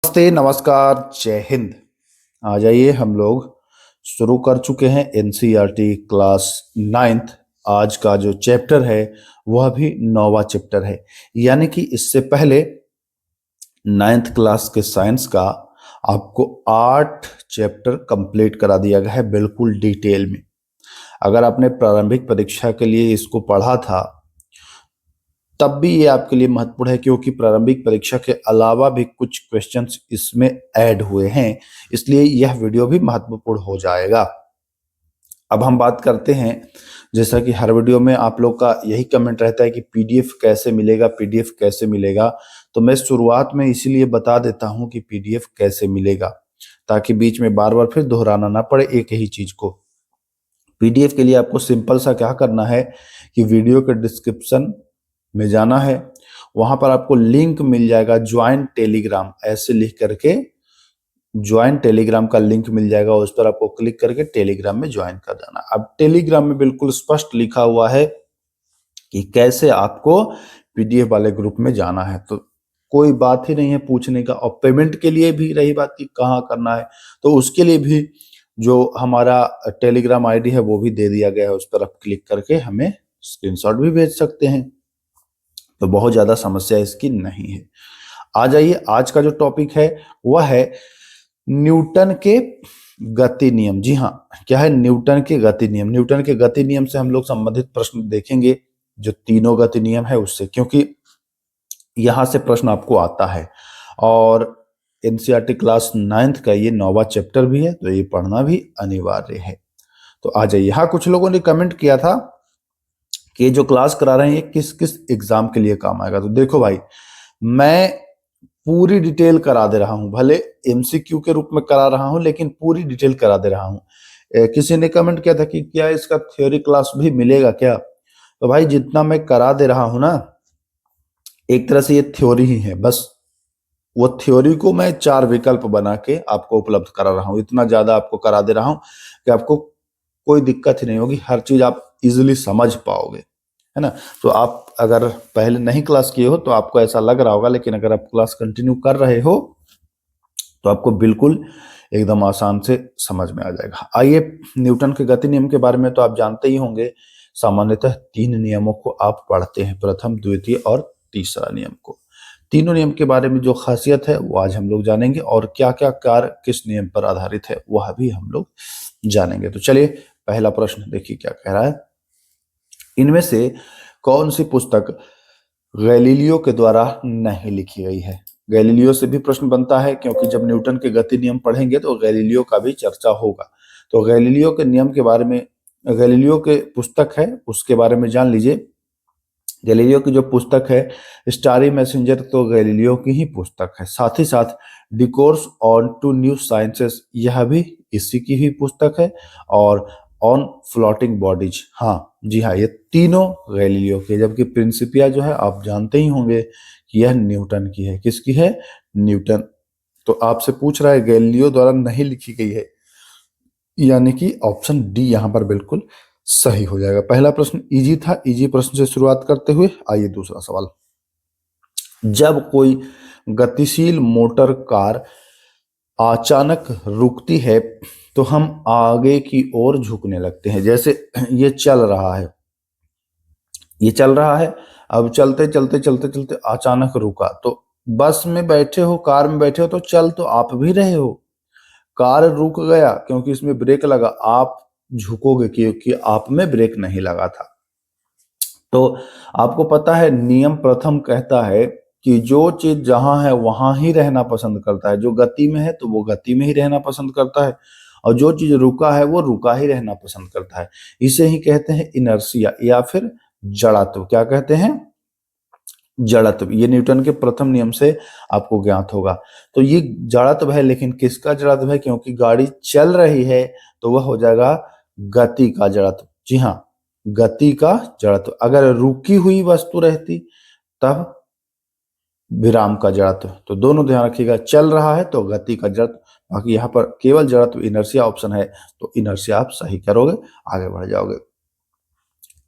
नमस्ते, नमस्कार, जय हिंद। आ जाइए, हम लोग शुरू कर चुके हैं एनसीईआरटी क्लास 9th। आज का जो चैप्टर है वह भी 9वां चैप्टर है। यानी कि इससे पहले 9th क्लास के साइंस का आपको 8 चैप्टर कंप्लीट करा दिया गया है बिल्कुल डिटेल में। अगर आपने प्रारंभिक परीक्षा के लिए इसको पढ़ा था तब भी ये आपके लिए महत्वपूर्ण है, क्योंकि प्रारंभिक परीक्षा के अलावा भी कुछ क्वेश्चंस इसमें ऐड हुए हैं, इसलिए यह वीडियो भी महत्वपूर्ण हो जाएगा। अब हम बात करते हैं, जैसा कि हर वीडियो में आप लोग का यही कमेंट रहता है कि पीडीएफ कैसे मिलेगा, पीडीएफ कैसे मिलेगा। तो मैं शुरुआत में इसीलिए बता देता हूं कि पीडीएफ कैसे मिलेगा, ताकि बीच में बार बार फिर दोहराना ना पड़े एक ही चीज को। पीडीएफ के लिए आपको सिंपल सा क्या करना है कि वीडियो के डिस्क्रिप्शन में जाना है, वहां पर आपको लिंक मिल जाएगा ज्वाइन टेलीग्राम, ऐसे लिख करके ज्वाइन टेलीग्राम का लिंक मिल जाएगा। उस पर आपको क्लिक करके टेलीग्राम में ज्वाइन कर जाना। अब टेलीग्राम में बिल्कुल स्पष्ट लिखा हुआ है कि कैसे आपको पीडीएफ वाले ग्रुप में जाना है, तो कोई बात ही नहीं है पूछने का। और पेमेंट के लिए भी रही बात कि कहाँ करना है, तो उसके लिए भी जो हमारा टेलीग्राम आईडी है वो भी दे दिया गया है। उस पर आप क्लिक करके हमें स्क्रीनशॉट भी भेज सकते हैं, तो बहुत ज्यादा समस्या इसकी नहीं है। आ जाइए, आज का जो टॉपिक है वह है न्यूटन के गति नियम। जी हाँ, क्या है? न्यूटन के गति नियम। न्यूटन के गति नियम से हम लोग संबंधित प्रश्न देखेंगे, जो तीनों गति नियम है उससे, क्योंकि यहां से प्रश्न आपको आता है। और एनसीईआरटी क्लास 9th का ये 9वां चैप्टर भी है, तो ये पढ़ना भी अनिवार्य है। तो आ जाइए, यहाँ कुछ लोगों ने कमेंट किया था कि जो क्लास करा रहे हैं ये किस किस एग्जाम के लिए काम आएगा। तो देखो भाई, मैं पूरी डिटेल करा दे रहा हूं, भले एमसीक्यू के रूप में करा रहा हूं, लेकिन पूरी डिटेल करा दे रहा हूं। किसी ने कमेंट किया था कि क्या इसका थ्योरी क्लास भी मिलेगा क्या? तो भाई, जितना मैं करा दे रहा हूं ना, एक तरह से ये थ्योरी ही है बस। वो थ्योरी को मैं 4 विकल्प बना के आपको उपलब्ध करा रहा हूं। इतना ज्यादा आपको करा दे रहा हूं कि आपको कोई दिक्कत ही नहीं होगी, हर चीज आप इजिली समझ पाओगे, है ना। तो आप अगर पहले नहीं क्लास किए हो तो आपको ऐसा लग रहा होगा, लेकिन अगर आप क्लास कंटिन्यू कर रहे हो तो आपको बिल्कुल एकदम आसान से समझ में आ जाएगा। आइए, न्यूटन के गति नियम के बारे में तो आप जानते ही होंगे। सामान्यतः 3 नियमों को आप पढ़ते हैं, प्रथम, द्वितीय और तीसरा नियम को। तीनों नियम के बारे में जो खासियत है वो आज हम लोग जानेंगे, और क्या क्या कार्य किस नियम पर आधारित है वह भी हम लोग जानेंगे। तो चलिए, पहला प्रश्न देखिए क्या कह रहा है। इनमें से कौन सी पुस्तक गैलीलियो के द्वारा नहीं लिखी गई है? गैलीलियो से भी प्रश्न बनता है, क्योंकि जब न्यूटन के गति नियम पढ़ेंगे तो गैलीलियो का भी चर्चा होगा। तो गैलीलियो के नियम के बारे में, गैलीलियो के पुस्तक है उसके बारे में जान लीजिए। गैलीलियो की जो पुस्तक है स्टारी मैसेंजर, तो गैलीलियो की ही पुस्तक है। साथ ही साथ डिकोर्स ऑन टू न्यू साइंसेस, यह भी इसी की ही पुस्तक है। और ऑन फ्लोटिंग बॉडीज, हाँ जी हाँ, ये तीनों गैलीलियो के। जबकि प्रिंसिपिया जो है आप जानते ही होंगे कि यह न्यूटन की है। किसकी है? न्यूटन। तो आपसे पूछ रहा है गैलीलियो द्वारा नहीं लिखी गई है, यानी कि ऑप्शन डी यहां पर बिल्कुल सही हो जाएगा। पहला प्रश्न इजी था, इजी प्रश्न से शुरुआत करते हुए आइए दूसरा सवाल। जब कोई गतिशील मोटर कार अचानक रुकती है तो हम आगे की ओर झुकने लगते हैं। जैसे ये चल रहा है, ये चल रहा है, अब चलते चलते चलते चलते अचानक रुका, तो बस में बैठे हो, कार में बैठे हो तो चल तो आप भी रहे हो, कार रुक गया क्योंकि इसमें ब्रेक लगा, आप झुकोगे क्योंकि आप में ब्रेक नहीं लगा था। तो आपको पता है नियम प्रथम कहता है कि जो चीज जहां है वहां ही रहना पसंद करता है। जो गति में है तो वो गति में ही रहना पसंद करता है, और जो चीज रुका है वो रुका ही रहना पसंद करता है। इसे ही कहते हैं इनर्शिया या फिर जड़त्व। क्या कहते हैं? जड़त्व। ये न्यूटन के प्रथम नियम से आपको ज्ञात होगा। तो ये जड़त्व है, लेकिन किसका जड़त्व है? क्योंकि गाड़ी चल रही है तो वह हो जाएगा गति का जड़त्व। जी हाँ, गति का जड़त्व। अगर रुकी हुई वस्तु रहती तब विराम का जड़त्व। तो दोनों ध्यान रखिएगा, चल रहा है तो गति का जड़त्व, बाकी यहाँ पर केवल जड़त्व इनर्शिया ऑप्शन है, तो इनर्शिया आप सही करोगे, आगे बढ़ जाओगे।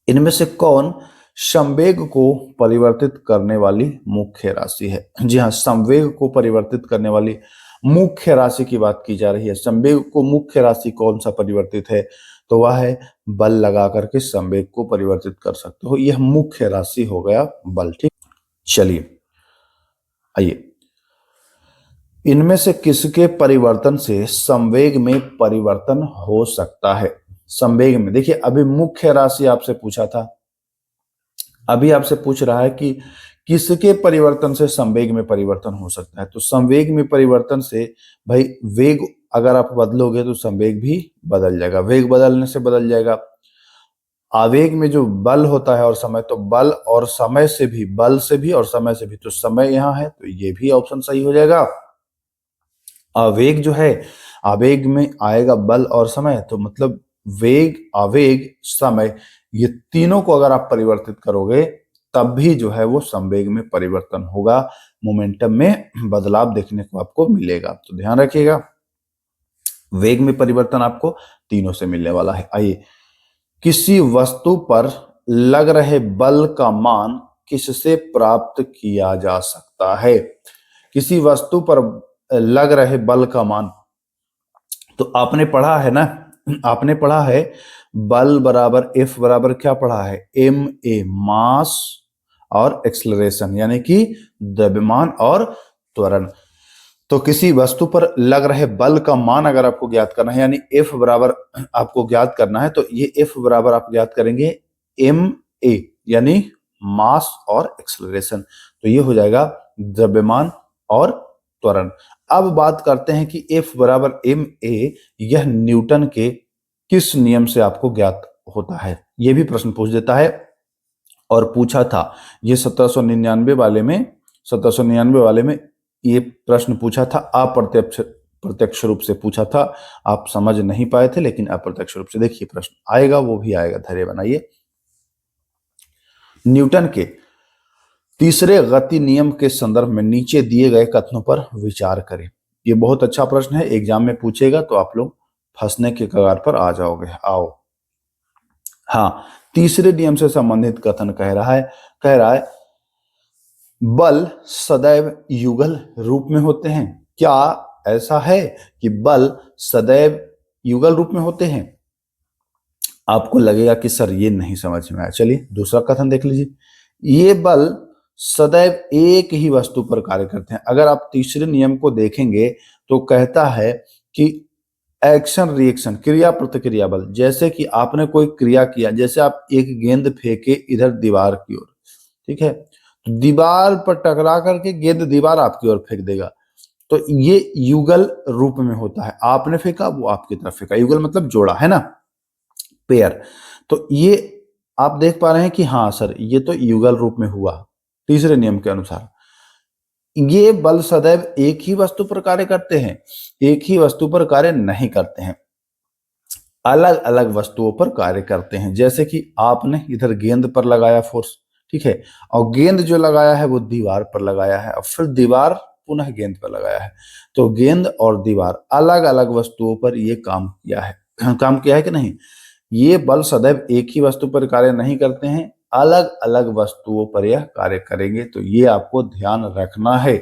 इनमें से कौन संवेग को परिवर्तित करने वाली मुख्य राशि है। जी हाँ, संवेग को परिवर्तित करने वाली मुख्य राशि की बात की जा रही है। संवेग को मुख्य राशि कौन सा परिवर्तित है, तो वह है बल लगा करके संवेग को परिवर्तित कर सकते हो, यह मुख्य राशि हो गया बल। ठीक, चलिए आइए, इनमें से किसके परिवर्तन से संवेग में परिवर्तन हो सकता है। संवेग में देखिए, अभी मुख्य राशि आपसे पूछा था, अभी आपसे पूछ रहा है कि किसके परिवर्तन से संवेग में परिवर्तन हो सकता है। तो संवेग में परिवर्तन से भाई वेग अगर आप बदलोगे तो संवेग भी बदल जाएगा, वेग बदलने से बदल जाएगा। आवेग में जो बल होता है और समय, तो बल और समय से भी, बल से भी और समय से भी, तो समय यहां है तो ये भी ऑप्शन सही हो जाएगा। आवेग जो है, आवेग में आएगा बल और समय, तो मतलब वेग, आवेग, समय, ये तीनों को अगर आप परिवर्तित करोगे तब भी जो है वो संवेग में परिवर्तन होगा, मोमेंटम में बदलाव देखने को आपको मिलेगा। तो ध्यान रखिएगा, वेग में परिवर्तन आपको तीनों से मिलने वाला है। आइए, किसी वस्तु पर लग रहे बल का मान किससे प्राप्त किया जा सकता है। किसी वस्तु पर लग रहे बल का मान, तो आपने पढ़ा है ना, आपने पढ़ा है बल बराबर एफ बराबर क्या पढ़ा है, एम ए, मास और एक्सलरेशन, यानी कि द्रव्यमान और त्वरण। तो किसी वस्तु पर लग रहे बल का मान अगर आपको ज्ञात करना है, यानी एफ बराबर आपको ज्ञात करना है, तो ये एफ बराबर आप ज्ञात करेंगे एम ए, यानी मास और एक्सलरेशन, तो ये हो जाएगा द्रव्यमान और त्वरण। अब बात करते हैं कि एफ बराबर एम ए यह न्यूटन के किस नियम से आपको ज्ञात होता है। यह भी प्रश्न पूछ देता है, और पूछा था ये 1799 वाले में, 1799 वाले में ये प्रश्न पूछा था, अप्रत्यक्ष प्रत्यक्ष रूप से पूछा था, आप समझ नहीं पाए थे, लेकिन अप्रत्यक्ष रूप से देखिए प्रश्न आएगा, वो भी आएगा, धैर्य बनाइए। न्यूटन के तीसरे गति नियम के संदर्भ में नीचे दिए गए कथनों पर विचार करें। ये बहुत अच्छा प्रश्न है, एग्जाम में पूछेगा तो आप लोग फंसने के कगार पर आ जाओगे। आओ, हाँ, तीसरे नियम से संबंधित कथन कह रहा है बल सदैव युगल रूप में होते हैं। क्या ऐसा है कि बल सदैव युगल रूप में होते हैं? आपको लगेगा कि सर ये नहीं समझ में आया, चलिए दूसरा कथन देख लीजिए। ये बल सदैव एक ही वस्तु पर कार्य करते हैं। अगर आप तीसरे नियम को देखेंगे तो कहता है कि एक्शन रिएक्शन, क्रिया प्रतिक्रिया बल, जैसे कि आपने कोई क्रिया किया, जैसे आप एक गेंद फेंके इधर दीवार की ओर, ठीक है, तो दीवार पर टकरा करके गेंद दीवार आपकी ओर फेंक देगा, तो ये युगल रूप में होता है। आपने फेंका, वो आपकी तरफ फेंका, युगल मतलब जोड़ा, है ना, पेयर। तो ये आप देख पा रहे हैं कि हाँ सर ये तो युगल रूप में हुआ तीसरे नियम के अनुसार। ये बल सदैव एक ही वस्तु पर कार्य करते हैं, एक ही वस्तु पर कार्य नहीं करते हैं, अलग अलग वस्तुओं पर कार्य करते हैं। जैसे कि आपने इधर गेंद पर लगाया फोर्स, ठीक है, और गेंद जो लगाया है वो दीवार पर लगाया है, और फिर दीवार पुनः गेंद पर लगाया है, तो गेंद और दीवार अलग अलग वस्तुओं पर ये काम किया है, काम किया है कि नहीं। ये बल सदैव एक ही वस्तु पर कार्य नहीं करते हैं, अलग अलग वस्तुओं पर यह कार्य करेंगे, तो ये आपको ध्यान रखना है।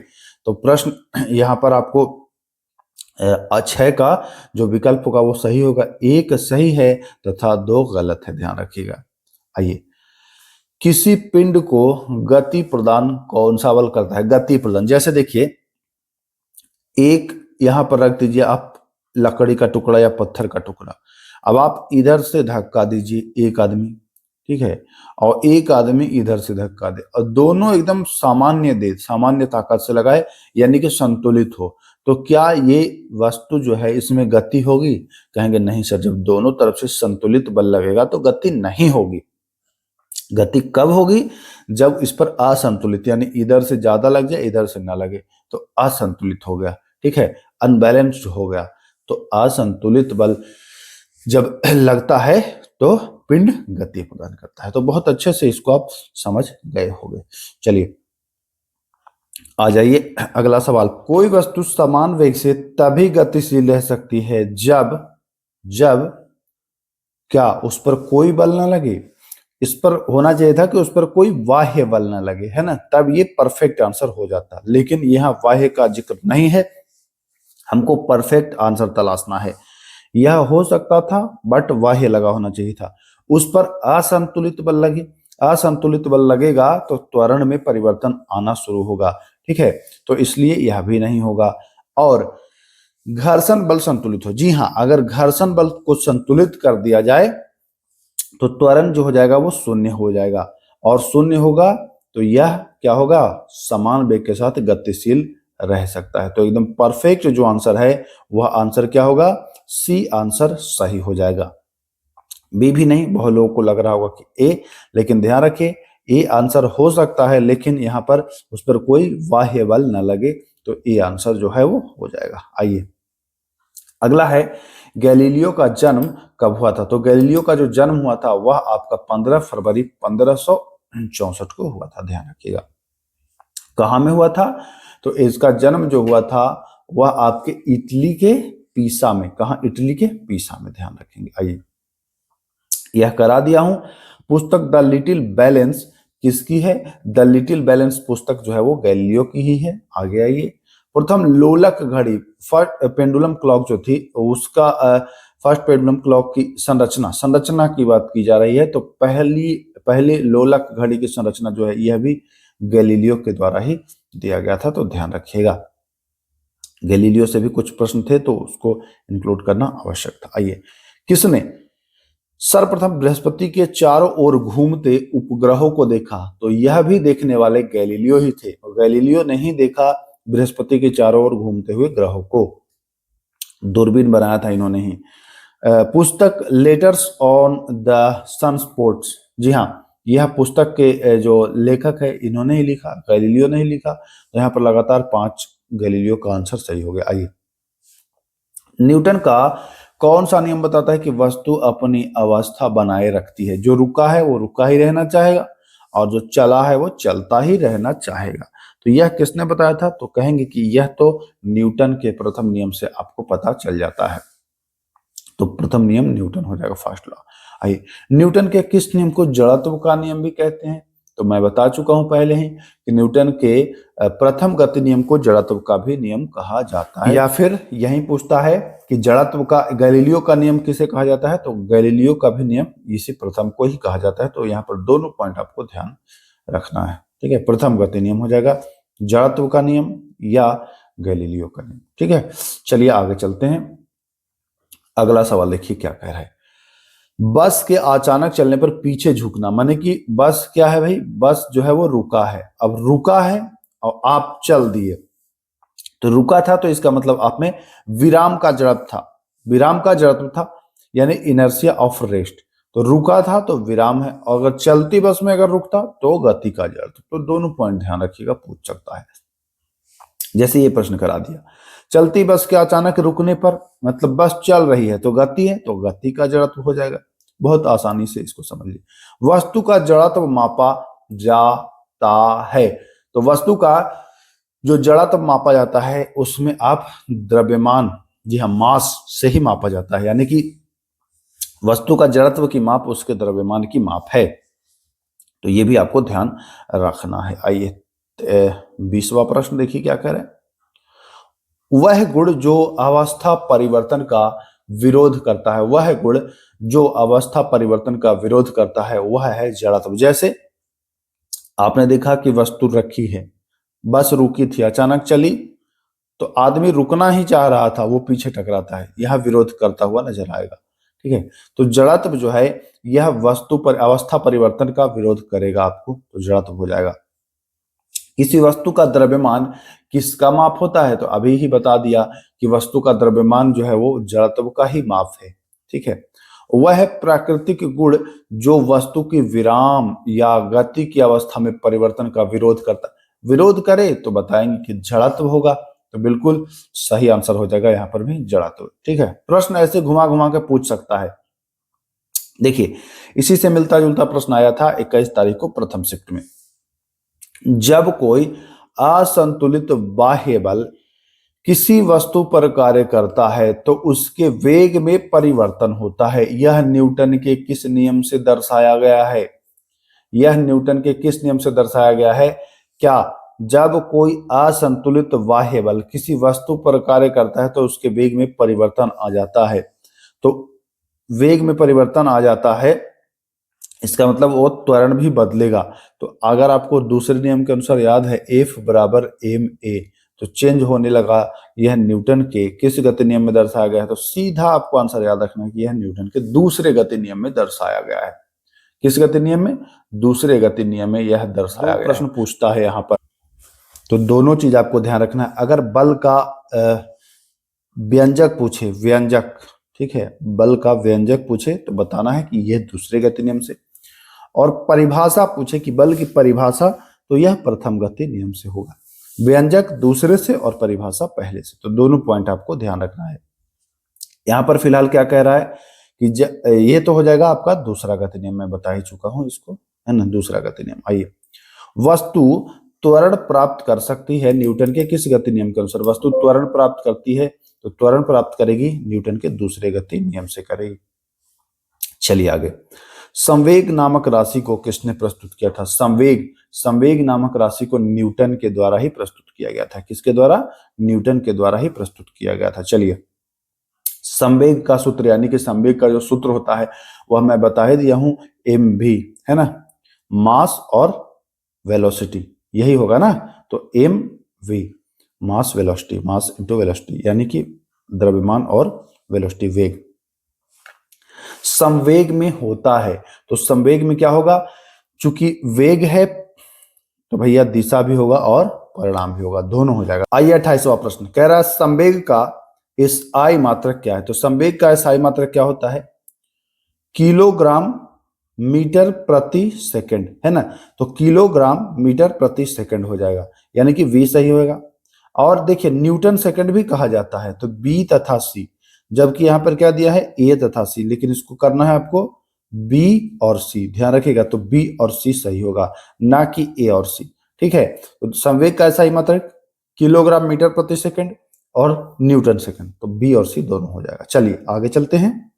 तो प्रश्न यहाँ पर आपको 6 का जो विकल्प होगा वो सही होगा, एक सही है तथा 2 गलत है, ध्यान रखिएगा। आइए, किसी पिंड को गति प्रदान कौन सा बल करता है। गति प्रदान, जैसे देखिए एक यहां पर रख दीजिए आप लकड़ी का टुकड़ा या पत्थर का टुकड़ा, अब आप इधर से धक्का दीजिए एक आदमी, ठीक है, और एक आदमी इधर से धक्का दे, और दोनों एकदम सामान्य ताकत से लगाए, यानी कि संतुलित हो, तो क्या ये वस्तु जो है इसमें गति होगी? कहेंगे नहीं सर, जब दोनों तरफ से संतुलित बल लगेगा तो गति नहीं होगी। गति कब होगी? जब इस पर असंतुलित, यानी इधर से ज्यादा लग जाए इधर से ना लगे, तो असंतुलित हो गया, ठीक है, अनबैलेंस्ड हो गया। तो असंतुलित बल जब लगता है तो पिंड गति प्रदान करता है। तो बहुत अच्छे से इसको आप समझ गए होंगे। चलिए आ जाइए अगला सवाल। कोई वस्तु समान वेग से तभी गतिशील रह सकती है जब जब क्या उस पर कोई बल ना लगे। इस पर होना चाहिए था कि उस पर कोई बाह्य बल न लगे, है ना, तब ये परफेक्ट आंसर हो जाता। लेकिन यहाँ बाह्य का जिक्र नहीं है, हमको परफेक्ट आंसर तलाशना है। यह हो सकता था बट बाह्य लगा होना चाहिए था। उस पर असंतुलित बल लगे, असंतुलित बल लगेगा तो त्वरण में परिवर्तन आना शुरू होगा, ठीक है, तो इसलिए यह भी नहीं होगा। और घर्षण बल संतुलित हो, जी हाँ, अगर घर्षण बल को संतुलित कर दिया जाए तो त्वरण जो हो जाएगा वो शून्य हो जाएगा, और शून्य होगा तो यह क्या होगा, समान वेग के साथ गतिशील रह सकता है। तो एकदम परफेक्ट जो आंसर है वह आंसर क्या होगा, सी आंसर सही हो जाएगा। बी भी नहीं, बहुत लोगों को लग रहा होगा कि ए, लेकिन ध्यान रखिए ए आंसर हो सकता है, लेकिन यहाँ पर उस पर कोई बाह्य बल न लगे, तो ए आंसर जो है वो हो जाएगा। आइए अगला है, गैलीलियो का जन्म कब हुआ था? तो गैलीलियो का जो जन्म हुआ था वह आपका 15 फरवरी 1564 को हुआ था, ध्यान रखिएगा। कहाँ में हुआ था? तो इसका जन्म जो हुआ था वह आपके इटली के पीसा में। कहा? इटली के पीसा में, ध्यान रखेंगे। आइए यह करा दिया हूं। पुस्तक द लिटिल बैलेंस किसकी है? द लिटिल बैलेंस पुस्तक जो है वो गैलीलियो की ही है। आगे आइए, प्रथम लोलक घड़ी, फर्स्ट पेंडुलम क्लॉक जो थी उसका फर्स्ट पेंडुलम क्लॉक की संरचना की बात की जा रही है। तो पहली लोलक घड़ी की संरचना जो है यह भी गैलीलियो के द्वारा ही दिया गया था, तो ध्यान रखिएगा। गैलीलियो से भी कुछ प्रश्न थे तो उसको इंक्लूड करना आवश्यक था। आइए, किसने सर्वप्रथम बृहस्पति के चारों ओर घूमते उपग्रहों को देखा? तो यह भी देखने वाले गैलीलियो ही थे, और गैलीलियो ने ही देखा बृहस्पति के चारों ओर घूमते हुए ग्रहों को, दूरबीन बनाया था इन्होंने ही। पुस्तक लेटर्स ऑन द सनस्पॉट्स, जी हाँ, यह पुस्तक के जो लेखक है इन्होंने ही लिखा, गैलीलियो ने ही लिखा। तो यहाँ पर लगातार 5 गैलीलियो का आंसर सही हो गया। आइए, न्यूटन का कौन सा नियम बताता है कि वस्तु अपनी अवस्था बनाए रखती है? जो रुका है वो रुका ही रहना चाहेगा, और जो चला है वो चलता ही रहना चाहेगा। तो यह किसने बताया था? तो कहेंगे कि यह तो न्यूटन के प्रथम नियम से आपको पता चल जाता है। तो प्रथम नियम न्यूटन हो जाएगा, फर्स्ट लॉ। आइए, न्यूटन के किस नियम को जड़त्व का नियम भी कहते हैं? तो मैं बता चुका हूं पहले ही कि न्यूटन के प्रथम गति नियम को जड़त्व का भी नियम कहा जाता है। या फिर यही पूछता है कि जड़त्व का गैलीलियो का नियम किसे कहा जाता है? तो गैलीलियो का भी नियम इसी प्रथम को ही कहा जाता है। तो यहाँ पर दोनों पॉइंट आपको ध्यान रखना है, ठीक है। प्रथम गति नियम हो जाएगा जड़त्व का नियम या गैलीलियो का नियम, ठीक है। चलिए आगे चलते हैं। अगला सवाल देखिए क्या कह रहा है। बस के अचानक चलने पर पीछे झुकना, माने कि बस क्या है भाई, बस जो है वो रुका है। अब रुका है और आप चल दिए, तो रुका था तो इसका मतलब आप में विराम का जड़त्व था, विराम का जड़त्व था, यानी इनर्शिया ऑफ रेस्ट। तो रुका था तो विराम है, और अगर चलती बस में अगर रुकता तो गति का जड़त्व। तो दोनों पॉइंट ध्यान रखिएगा, पूछ सकता है। जैसे ये प्रश्न करा दिया, चलती बस के अचानक रुकने पर, मतलब बस चल रही है तो गति है, तो गति का जड़त्व हो जाएगा। बहुत आसानी से इसको समझिए। वस्तु का जड़त्व मापा जाता है, तो वस्तु का जो जड़त्व मापा जाता है उसमें आप द्रव्यमान, जी हाँ, मास से ही मापा जाता है, यानी कि वस्तु का जड़त्व की माप उसके द्रव्यमान की माप है। तो ये भी आपको ध्यान रखना है। आइए 20वां प्रश्न देखिए क्या कह रहे हैं। वह गुण जो अवस्था परिवर्तन का विरोध करता है, वह गुण जो अवस्था परिवर्तन का विरोध करता है वह है जड़त्व। जैसे आपने देखा कि वस्तु रखी है, बस रुकी थी, अचानक चली, तो आदमी रुकना ही चाह रहा था, वो पीछे टकराता है, यह विरोध करता हुआ नजर आएगा, ठीक है। तो जड़त्व जो है यह वस्तु पर अवस्था परिवर्तन का विरोध करेगा आपको, तो जड़त्व हो जाएगा। किसी वस्तु का द्रव्यमान किसका माप होता है? तो अभी ही बता दिया कि वस्तु का द्रव्यमान जो है वो जड़त्व का ही माप है, ठीक है। वह प्राकृतिक गुण जो वस्तु की विराम या गति की अवस्था में परिवर्तन का विरोध करता, विरोध करे तो बताएंगे कि जड़त्व होगा। तो बिल्कुल सही आंसर हो जाएगा यहाँ पर भी जड़त्व, ठीक है। प्रश्न ऐसे घुमा घुमा के पूछ सकता है। देखिए इसी से मिलता जुलता प्रश्न आया था 21 तारीख को प्रथम शिफ्ट में। जब कोई असंतुलित बाह्य बल किसी वस्तु पर कार्य करता है तो उसके वेग में परिवर्तन होता है। यह न्यूटन के किस नियम से दर्शाया गया है? यह न्यूटन के किस नियम से दर्शाया गया है? क्या जब कोई असंतुलित बाह्य बल किसी वस्तु पर कार्य करता है तो उसके वेग में परिवर्तन आ जाता है। तो वेग में परिवर्तन आ जाता है, इसका मतलब वो त्वरण भी बदलेगा। तो अगर आपको दूसरे नियम के अनुसार याद है F बराबर ma, तो चेंज होने लगा। यह न्यूटन के किस गति नियम में दर्शाया गया है? तो सीधा आपको आंसर याद रखना है कि यह न्यूटन के दूसरे गति नियम में दर्शाया गया है। किस गति नियम में? दूसरे गति नियम में यह दर्शाया गया। प्रश्न पूछता है यहाँ पर, तो दोनों चीज आपको ध्यान रखना है। अगर बल का व्यंजक पूछे, व्यंजक, ठीक है, बल का व्यंजक पूछे तो बताना है कि यह दूसरे गति नियम से, और परिभाषा पूछे कि बल की परिभाषा, तो यह प्रथम गति नियम से होगा। व्यंजक दूसरे से और परिभाषा पहले से, तो दोनों पॉइंट आपको ध्यान रखना है। यहां पर फिलहाल क्या कह रहा है कि ये तो हो जाएगा आपका दूसरा गति नियम, मैं बता ही चुका हूं इसको, है ना, दूसरा गति नियम। आइए, वस्तु त्वरण प्राप्त कर सकती है न्यूटन के किस गति नियम के अनुसार? वस्तु त्वरण प्राप्त करती है, तो त्वरण प्राप्त करेगी न्यूटन के दूसरे गति नियम से करेगी। चलिए आगे, संवेग नामक राशि को किसने प्रस्तुत किया था? संवेग नामक राशि को न्यूटन के द्वारा ही प्रस्तुत किया गया था। किसके द्वारा? न्यूटन के द्वारा ही प्रस्तुत किया गया था। चलिए, संवेग का सूत्र, यानी कि संवेग का जो सूत्र होता है वह मैं बता ही दिया हूं, mv, है ना, मास और वेलोसिटी, यही होगा ना। तो mv, मास वेलोसिटी, मास इंटू वेलोसिटी, यानी कि द्रव्यमान और वेलोसिटी, वेग। संवेग में होता है, तो संवेग में क्या होगा? चूंकि वेग है तो भैया दिशा भी होगा और परिणाम भी होगा, दोनों हो जाएगा। आइए 28वां प्रश्न कह रहा है संवेग का SI मात्रक क्या है? तो संवेग का SI मात्रक क्या होता है? किलोग्राम मीटर प्रति सेकंड, है ना। तो किलोग्राम मीटर प्रति सेकंड हो जाएगा, यानी कि V सही होगा। और देखिए न्यूटन सेकंड भी कहा जाता है, तो B तथा C, जबकि यहां पर क्या दिया है? A तथा C, लेकिन इसको करना है आपको B और C, ध्यान रखिएगा। तो B और C सही होगा, ना कि A और C, ठीक है। तो संवेग का SI मात्रक किलोग्राम मीटर प्रति सेकंड और न्यूटन सेकंड, तो B और C दोनों हो जाएगा। चलिए आगे चलते हैं।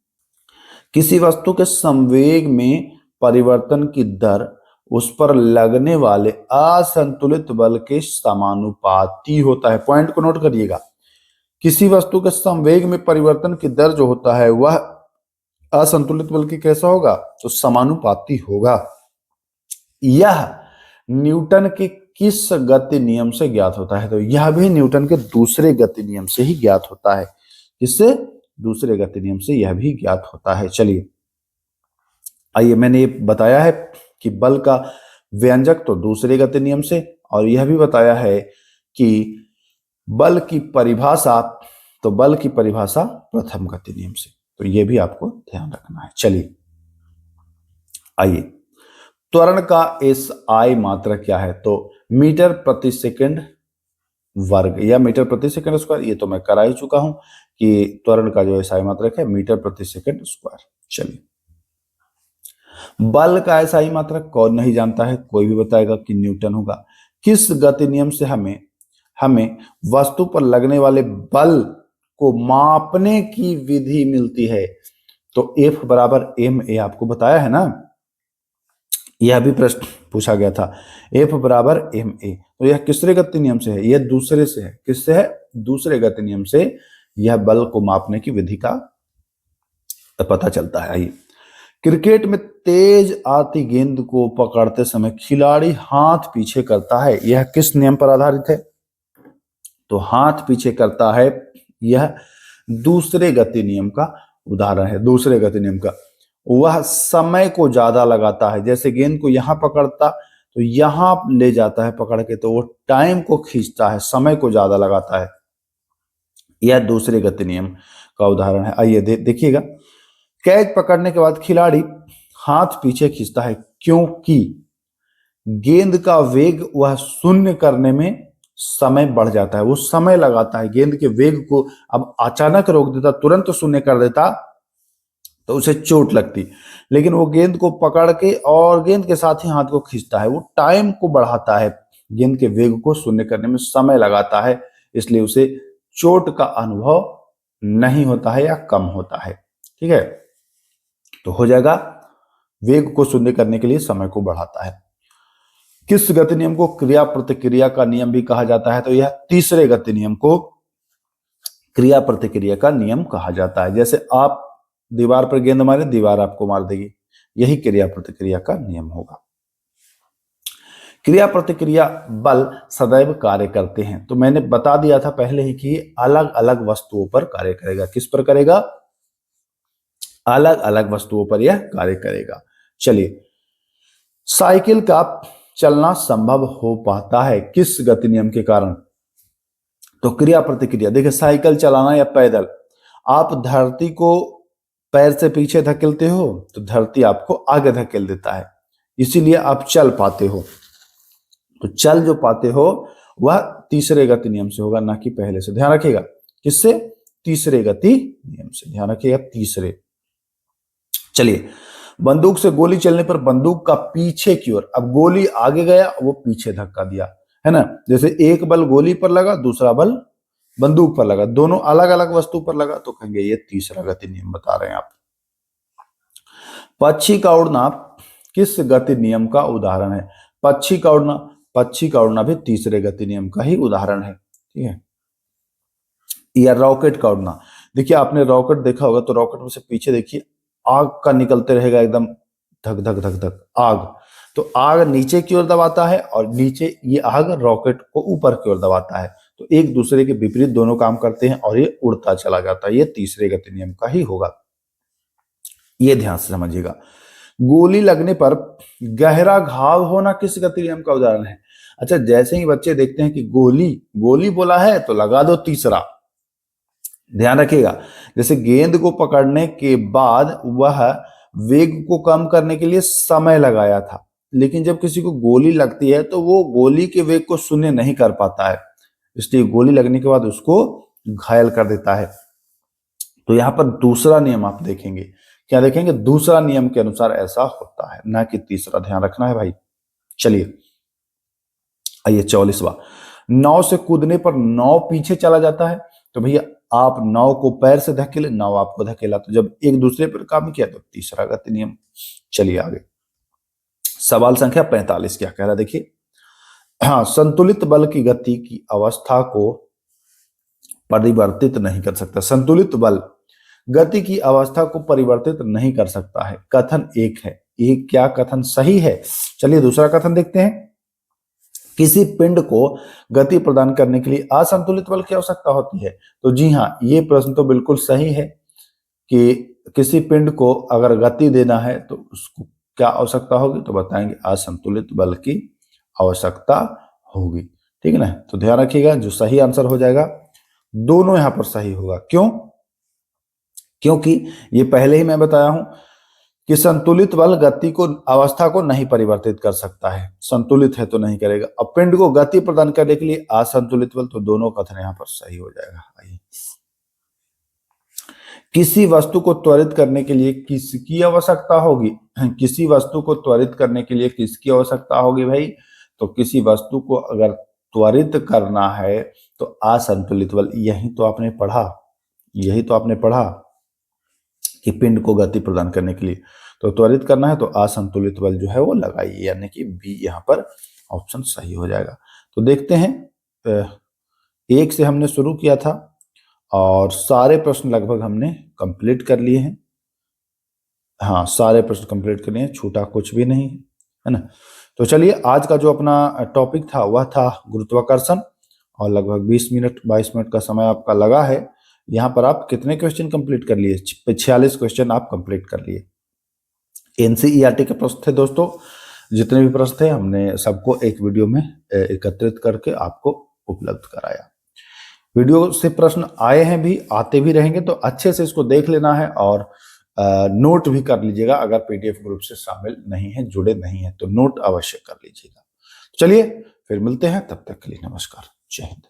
किसी वस्तु के संवेग में परिवर्तन की दर उस पर लगने वाले असंतुलित बल के समानुपाती होता है। पॉइंट को नोट करिएगा, किसी वस्तु के संवेग में परिवर्तन की दर जो होता है वह असंतुलित बल की कैसा होगा? तो समानुपाती होगा। यह न्यूटन के किस गति नियम से ज्ञात होता है? तो यह भी न्यूटन के दूसरे गति नियम से ही ज्ञात होता है। किससे? दूसरे गति नियम से यह भी ज्ञात होता है। चलिए आइए, मैंने ये बताया है कि बल का व्यंजक तो दूसरे गति नियम से, और यह भी बताया है कि बल की परिभाषा, तो बल की परिभाषा प्रथम गति नियम से, तो यह भी आपको ध्यान रखना है। चलिए आइए, त्वरण का SI मात्रक क्या है? तो मीटर प्रति सेकंड वर्ग या मीटर प्रति सेकंड स्क्वायर, ये तो मैं करा ही चुका हूं कि त्वरण का जो SI मात्रक है मीटर प्रति सेकंड स्क्वायर। चलिए, बल का SI मात्रक कौन नहीं जानता है? कोई भी बताएगा कि न्यूटन होगा। किस गति नियम से हमें वस्तु पर लगने वाले बल को मापने की विधि मिलती है? तो F बराबर ma, आपको बताया है ना, यह भी प्रश्न पूछा गया था। F बराबर ma, तो यह किसरे गति नियम से है? यह दूसरे से है। किससे है? दूसरे गति नियम से यह बल को मापने की विधि का पता चलता है। आइए, क्रिकेट में तेज आती गेंद को पकड़ते समय खिलाड़ी हाथ पीछे करता है, यह किस नियम पर आधारित है? तो हाथ पीछे करता है, यह दूसरे गति नियम का उदाहरण है। दूसरे गति नियम का, वह समय को ज्यादा लगाता है। जैसे गेंद को यहां पकड़ता तो यहां ले जाता है पकड़ के, तो वो टाइम को खींचता है, समय को ज्यादा लगाता है। यह दूसरे गति नियम का उदाहरण है। आइए देखिएगा, कैच पकड़ने के बाद खिलाड़ी हाथ पीछे खींचता है क्योंकि गेंद का वेग वह शून्य करने में समय बढ़ जाता है, वो समय लगाता है। गेंद के वेग को अब अचानक रोक देता, तुरंत शून्य कर देता तो उसे चोट लगती, लेकिन वो गेंद को पकड़ के और गेंद के साथ ही हाथ को खींचता है, वो टाइम को बढ़ाता है, गेंद के वेग को शून्य करने में समय लगाता है, इसलिए उसे चोट का अनुभव नहीं होता है या कम होता है। ठीक है, तो हो जाएगा वेग को शून्य करने के लिए समय को बढ़ाता है। किस गति नियम को क्रिया प्रतिक्रिया का नियम भी कहा जाता है? तो यह तीसरे गति नियम को क्रिया प्रतिक्रिया का नियम कहा जाता है। जैसे आप दीवार पर गेंद मारे, दीवार आपको मार देगी, यही क्रिया प्रतिक्रिया का नियम होगा। क्रिया प्रतिक्रिया बल सदैव कार्य करते हैं। तो मैंने बता दिया था पहले ही कि अलग अलग वस्तुओं पर कार्य करेगा। किस पर करेगा? अलग अलग वस्तुओं पर यह कार्य करेगा। चलिए, साइकिल का चलना संभव हो पाता है किस गति नियम के कारण? तो क्रिया प्रतिक्रिया। देखिए, साइकिल चलाना या पैदल, आप धरती को पैर से पीछे धकेलते हो तो धरती आपको आगे धकेल देता है, इसीलिए आप चल पाते हो। तो चल जो पाते हो वह तीसरे गति नियम से होगा, ना कि पहले से। ध्यान रखिएगा, किससे? तीसरे गति नियम से। ध्यान रखिएगा, तीसरे। चलिए, बंदूक से गोली चलने पर बंदूक का पीछे की ओर, अब गोली आगे गया, वो पीछे धक्का दिया, है ना। जैसे एक बल गोली पर लगा, दूसरा बल बंदूक पर लगा, दोनों अलग अलग वस्तु पर लगा, तो कहेंगे ये तीसरा गति नियम बता रहे हैं आप। पक्षी का उड़ना किस गति नियम का उदाहरण है? पक्षी का उड़ना भी तीसरे गति नियम का ही उदाहरण है, ठीक है। या रॉकेट का उड़ना, देखिए आपने रॉकेट देखा होगा, तो रॉकेट में से पीछे देखिए आग का निकलते रहेगा, एकदम धक धक धक धक आग। तो आग नीचे की ओर दबाता है और नीचे ये आग रॉकेट को ऊपर की ओर दबाता है, तो एक दूसरे के विपरीत दोनों काम करते हैं और ये उड़ता चला जाता है। ये तीसरे गति नियम का ही होगा, ये ध्यान से समझिएगा। गोली लगने पर गहरा घाव होना किस गति नियम का उदाहरण है? अच्छा, जैसे ही बच्चे देखते हैं कि गोली गोली बोला है तो लगा दो तीसरा। ध्यान रखिएगा, जैसे गेंद को पकड़ने के बाद वह वेग को कम करने के लिए समय लगाया था, लेकिन जब किसी को गोली लगती है तो वो गोली के वेग को शून्य नहीं कर पाता है, इसलिए गोली लगने के बाद उसको घायल कर देता है। तो यहां पर दूसरा नियम आप देखेंगे, क्या देखेंगे? दूसरा नियम के अनुसार ऐसा होता है, ना कि तीसरा। ध्यान रखना है भाई। चलिए, आइए 44वां। नाव से कूदने पर नाव पीछे चला जाता है। तो भैया आप नाव को पैर से धकेले, नाव आपको धकेला, तो जब एक दूसरे पर काम किया तो तीसरा गति नियम। चलिए आगे, सवाल संख्या 45 क्या कह रहा है देखिए। हाँ, संतुलित बल की गति की अवस्था को परिवर्तित नहीं कर सकता। संतुलित बल गति की अवस्था को परिवर्तित नहीं कर सकता है, कथन एक है। एक क्या कथन सही है? चलिए दूसरा कथन देखते हैं। किसी पिंड को गति प्रदान करने के लिए असंतुलित बल की आवश्यकता होती है। तो जी हाँ, ये प्रश्न तो बिल्कुल सही है कि किसी पिंड को अगर गति देना है तो उसको क्या आवश्यकता होगी? तो बताएंगे असंतुलित बल की आवश्यकता होगी, ठीक है ना। तो ध्यान रखिएगा, जो सही आंसर हो जाएगा, दोनों यहां पर सही होगा। क्यों? क्योंकि ये पहले ही मैं बताया हूं कि संतुलित बल गति को अवस्था को नहीं परिवर्तित कर सकता है, संतुलित है तो नहीं करेगा। अब पिंड को गति प्रदान करने के लिए असंतुलित बल, तो दोनों कथन यहां पर सही हो जाएगा। आइए, किसी वस्तु को त्वरित करने के लिए किसकी आवश्यकता होगी? किसी वस्तु को त्वरित करने के लिए किसकी आवश्यकता होगी भाई? तो किसी वस्तु को अगर त्वरित करना है तो असंतुलित बल। यही तो आपने पढ़ा कि पिंड को गति प्रदान करने के लिए तो त्वरित करना है तो असंतुलित बल जो है वो लगाइए, यानी कि बी यहाँ पर ऑप्शन सही हो जाएगा। तो देखते हैं, एक से हमने शुरू किया था और सारे प्रश्न लगभग हमने कंप्लीट कर लिए हैं। हाँ, सारे प्रश्न कंप्लीट कर लिए हैं, छूटा कुछ भी नहीं है ना। तो चलिए, आज का जो अपना टॉपिक था वह था गुरुत्वाकर्षण, और लगभग 20 मिनट 22 मिनट का समय आपका लगा है। यहाँ पर आप कितने क्वेश्चन कंप्लीट कर लिए? 46 क्वेश्चन आप कंप्लीट कर लिए। एनसीईआरटी के प्रश्न थे दोस्तों, जितने भी प्रश्न थे हमने सबको एक वीडियो में एकत्रित करके आपको उपलब्ध कराया। वीडियो से प्रश्न आए हैं भी, आते भी रहेंगे, तो अच्छे से इसको देख लेना है और नोट भी कर लीजिएगा। अगर पीडीएफ ग्रुप से शामिल नहीं है, जुड़े नहीं है, तो नोट अवश्य कर लीजिएगा। चलिए फिर मिलते हैं, तब तक के लिए नमस्कार, जय हिंद।